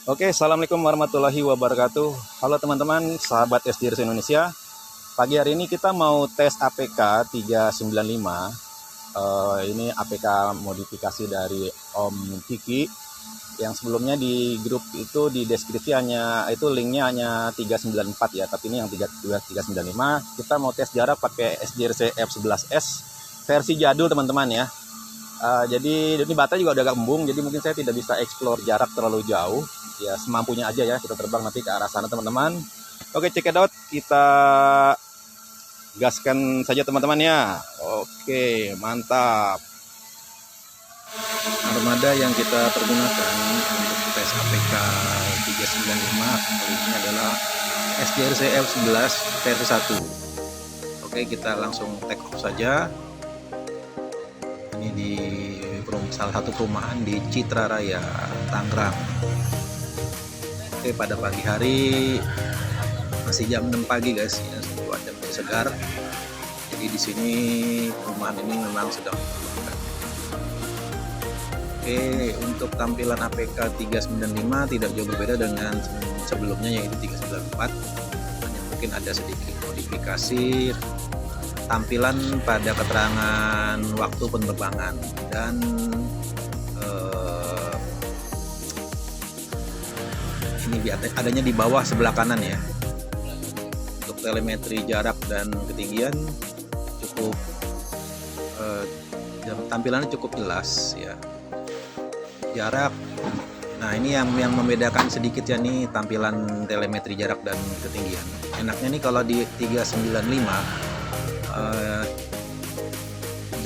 Oke, assalamualaikum warahmatullahi wabarakatuh. Halo teman-teman, sahabat SDRC Indonesia. Pagi hari ini kita mau tes APK 395. Ini APK modifikasi dari Om Kiki. Yang sebelumnya di grup itu di deskripsi itu linknya hanya 394 ya, tapi ini yang 395. Kita mau tes jarak pakai SDRC F11S versi jadul teman-teman ya. Jadi ini baterai juga udah agak embung, jadi mungkin saya tidak bisa explore jarak terlalu jauh. Ya semampunya aja ya, kita terbang nanti ke arah sana teman-teman. Oke, check it out, kita gaskan saja teman-teman ya. Oke, mantap. Armada yang kita pergunakan untuk tes APK 395 kali ini adalah SDRC F11 versi 1. Oke, kita langsung take off saja. Ini di salah satu perumahan di Citra Raya, Tangerang. Oke, pada pagi hari masih jam 6 pagi guys, ya, cuaca masih segar. Jadi di sini perumahan ini memang sedang berbuka. Oke, untuk tampilan APK 395 tidak jauh berbeda dengan sebelumnya yaitu 394. Hanya mungkin ada sedikit modifikasi tampilan pada keterangan waktu penerbangan dan ini adanya di bawah sebelah kanan ya. Untuk telemetri jarak dan ketinggian cukup tampilannya cukup jelas ya. Jarak, nah ini yang membedakan sedikit ya nih, tampilan telemetri jarak dan ketinggian. Enaknya nih kalau di 395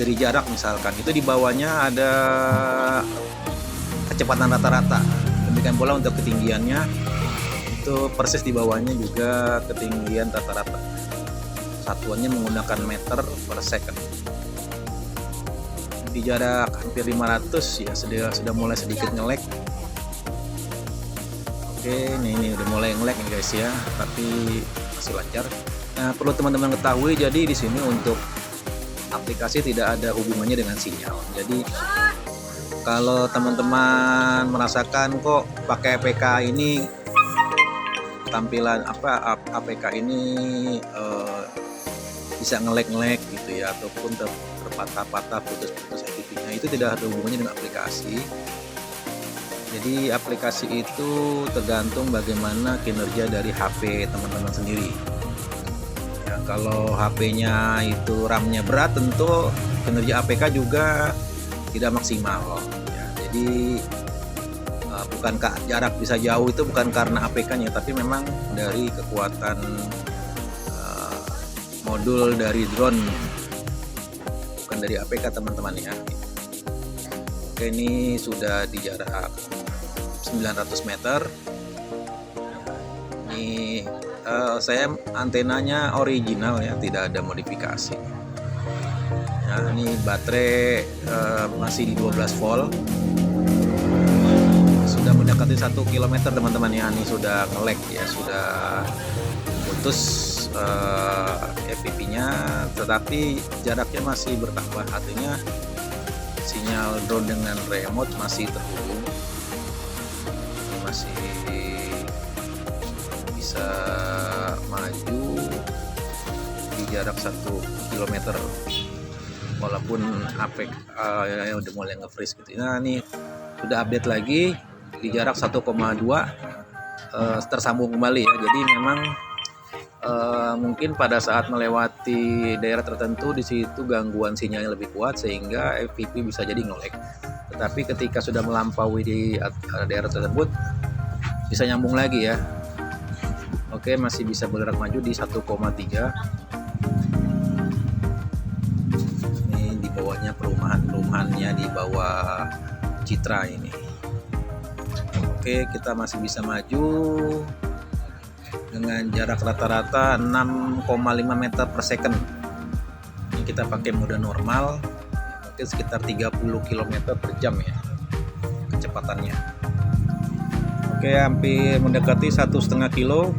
dari jarak misalkan itu di bawahnya ada kecepatan rata-rata. Demikian pula untuk ketinggiannya itu persis di bawahnya juga ketinggian rata-rata. Satuannya menggunakan meter per second. Di jarak hampir 500 ya sudah mulai sedikit nge-lag. Oke, ini udah mulai nge-lag nih guys ya, tapi masih lancar. Nah, perlu teman-teman ketahui, jadi di sini untuk aplikasi tidak ada hubungannya dengan sinyal. Jadi kalau teman-teman merasakan kok pakai APK ini tampilan APK ini bisa nge-lag gitu ya, ataupun terpatah-patah putus-putus FTP-nya, itu tidak ada hubungannya dengan aplikasi. Jadi aplikasi itu tergantung bagaimana kinerja dari HP teman-teman sendiri. Kalau HP-nya itu RAM-nya berat, tentu kinerja APK juga tidak maksimal ya. Jadi bukan jarak bisa jauh itu bukan karena APK-nya, tapi memang dari kekuatan modul dari drone, bukan dari APK teman-teman ya. Oke, ini sudah di jarak 900 meter. Ini saya antenanya original ya, tidak ada modifikasi. Nah, ini baterai masih di 12 volt. Sudah mendekati 1 km teman-teman ya. Ini sudah nge-lag ya, sudah putus FTP-nya, tetapi jaraknya masih bertambah. Artinya sinyal drone dengan remote masih terhubung, masih bisa maju di jarak 1 km walaupun APK udah mulai nge-freeze gitu. Nah, ini sudah update lagi di jarak 1,2 tersambung kembali ya. Jadi memang mungkin pada saat melewati daerah tertentu di situ gangguan sinyalnya lebih kuat sehingga FTP bisa jadi nge-lag. Tetapi ketika sudah melampaui di daerah tersebut bisa nyambung lagi ya. Oke, masih bisa bergerak maju di 1,3. Ini di bawahnya perumahannya di bawah Citra ini. Oke, kita masih bisa maju dengan jarak rata-rata 6,5 meter per second. Ini kita pakai mode normal, mungkin sekitar 30 km per jam ya kecepatannya. Oke, hampir mendekati 1,5 kilo.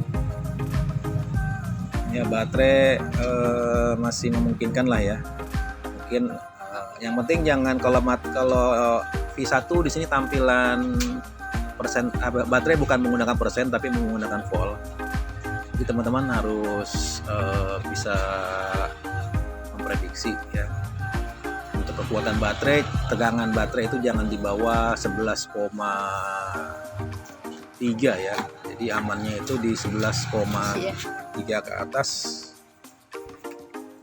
Ya, baterai masih memungkinkan lah ya. Mungkin yang penting jangan kalau V1 di sini tampilan per baterai bukan menggunakan persen tapi menggunakan volt. Jadi teman-teman harus bisa memprediksi ya. Untuk kekuatan baterai, tegangan baterai itu jangan di bawah 11,3 ya. Jadi amannya itu di 11,3 ke atas.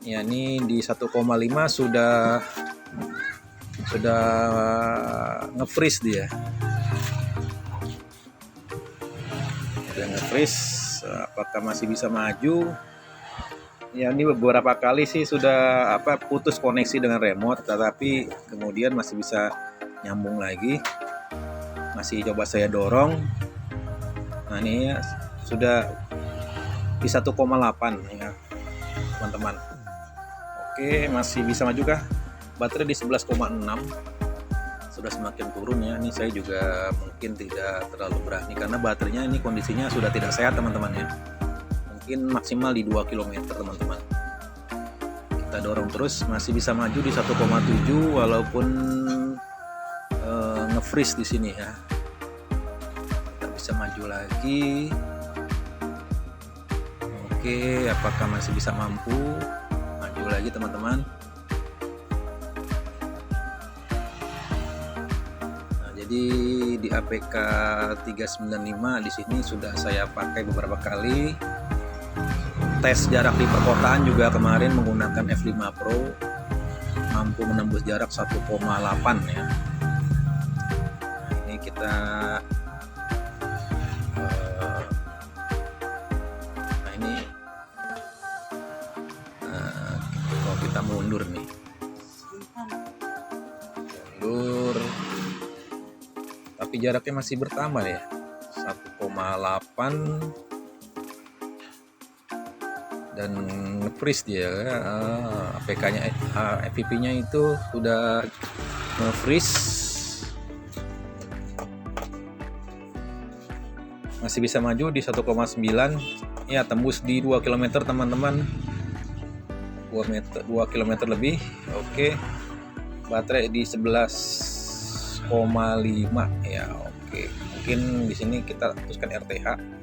Ya, ini di 1,5 sudah nge-freeze dia. Sudah nge-freeze. Apakah masih bisa maju? Ya, ini beberapa kali sih sudah putus koneksi dengan remote, tetapi kemudian masih bisa nyambung lagi. Masih coba saya dorong. Nah, ini ya, sudah di 1,8 ya teman-teman. Oke, masih bisa maju kah? Baterai di 11,6, sudah semakin turun ya. Ini saya juga mungkin tidak terlalu berani karena baterainya ini kondisinya sudah tidak sehat teman-teman ya. Mungkin maksimal di 2 km teman-teman. Kita dorong terus, masih bisa maju di 1,7 walaupun nge-freeze di sini ya. Kita bisa maju lagi. Oke, apakah masih bisa mampu maju lagi teman-teman? Nah, jadi di APK 395 di sini sudah saya pakai beberapa kali. Tes jarak di perkotaan juga kemarin menggunakan F5 Pro, mampu menembus jarak 1,8 ya. Nah, ini kita kalau kita mundur nih, tapi jaraknya masih bertambah ya, 1,8 dan nge-freeze dia. APK-nya FVP-nya itu sudah nge-freeze. Masih bisa maju di 1,9 ya, tembus di 2 km teman-teman. 2 km lebih. Oke, baterai di 11,5 ya. Oke, mungkin di sini kita teruskan RTH.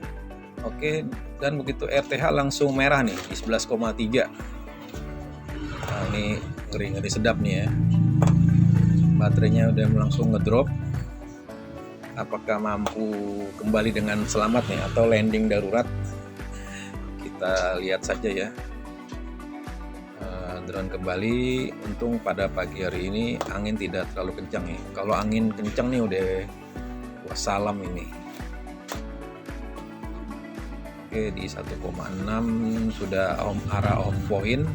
Oke, dan begitu RTH langsung merah nih di 11,3. Nah, ini ngeri sedap nih ya. Baterainya udah langsung ngedrop. Apakah mampu kembali dengan selamat nih atau landing darurat? Kita lihat saja ya. Drone kembali. Untung pada pagi hari ini angin tidak terlalu kencang ya. Kalau angin kencang nih udah wassalam ini. Oke, di 1,6 sudah arah on point.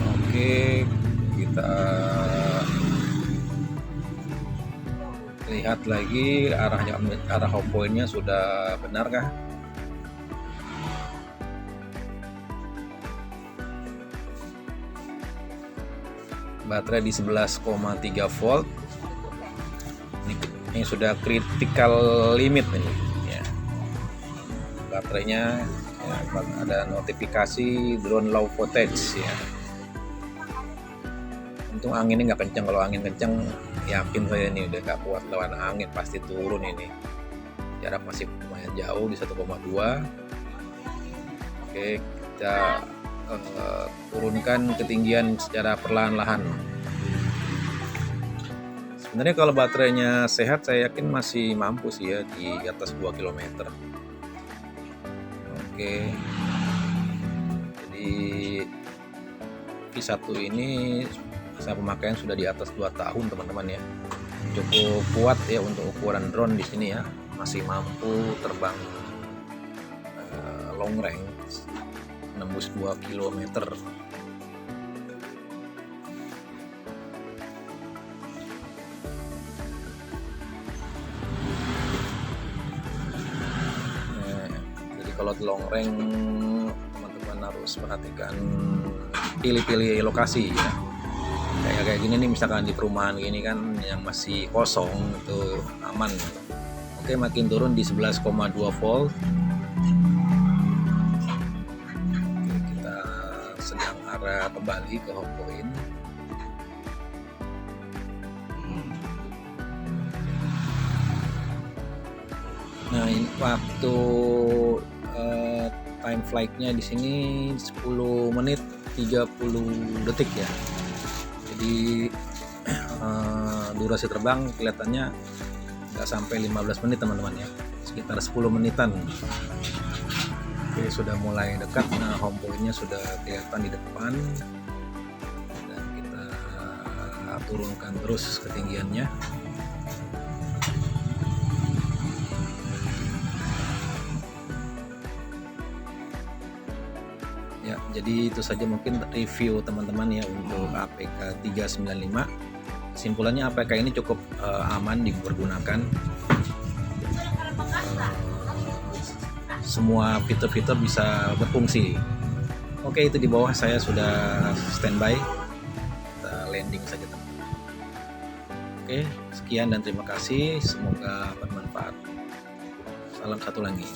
Oke, kita lihat lagi arah on point-nya sudah benarkah? Baterai di 11,3 volt. Ini sudah critical limit ini ya. Baterainya ya, ada notifikasi drone low voltage ya. Untung anginnya nggak kencang. Kalau angin kencang yakin saya ini udah gak kuat lawan angin, pasti turun ini. Jarak masih lumayan jauh di 1,2. Oke, kita turunkan ketinggian secara perlahan-lahan. Sebenarnya kalau baterainya sehat saya yakin masih mampu sih ya di atas 2 km. Oke, jadi V1 ini masa pemakaian sudah di atas 2 tahun teman-teman ya. Cukup kuat ya untuk ukuran drone di sini ya. Masih mampu terbang long range, menembus 2 km. Kalau long range teman-teman harus perhatikan, pilih-pilih lokasi ya. Kayak gini nih, misalkan di perumahan gini kan yang masih kosong itu aman. Oke, makin turun di 11,2 volt. Oke, kita sedang arah kembali ke home point. Waktu time flight-nya di sini 10 menit 30 detik ya. Jadi durasi terbang kelihatannya nggak sampai 15 menit teman-teman ya, sekitar 10 menitan. Oke, sudah mulai dekat. Nah, home point-nya sudah kelihatan di depan, dan kita turunkan terus ketinggiannya. Ya, jadi itu saja mungkin review teman-teman ya untuk APK 395. Kesimpulannya APK ini cukup aman dipergunakan. Semua fitur-fitur bisa berfungsi. Oke, itu di bawah saya sudah standby. Kita landing saja teman-teman. Oke, sekian dan terima kasih. Semoga bermanfaat. Salam satu lagi.